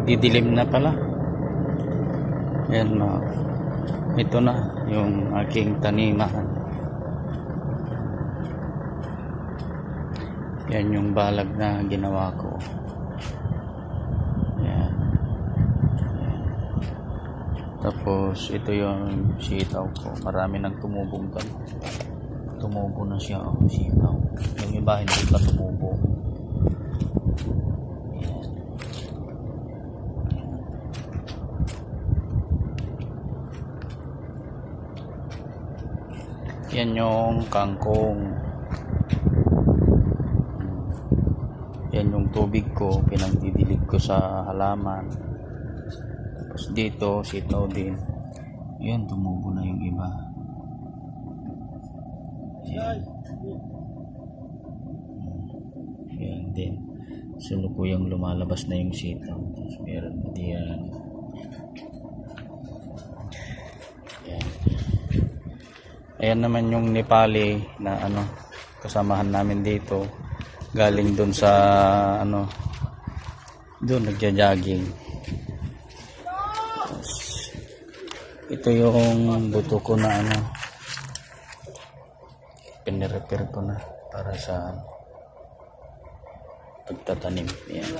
Magdidilim na pala. Ayan, ito na yung aking taniman. Yan yung balag na ginawa ko. Ayan. Ayan. Tapos ito yung sitaw ko. Marami nang tumubong doon. Tumubo na siya, sitaw. Yung iba hindi pa tumubo. Yan yung kangkong. Yan yung tubig ko, pinagdidilig ko sa halaman. Tapos dito, sitaw din. Yan, tumubo na yung iba. Yan. Yan din. Sulukuyang lumalabas na yung sitaw. Tapos meron diyan. Yan. Ayan naman yung Nepali na kasamahan namin dito. Galing dun sa dun nagja-jogging. Ito yung buto ko na pinirepair ko na para sa pagtatanim. Yan.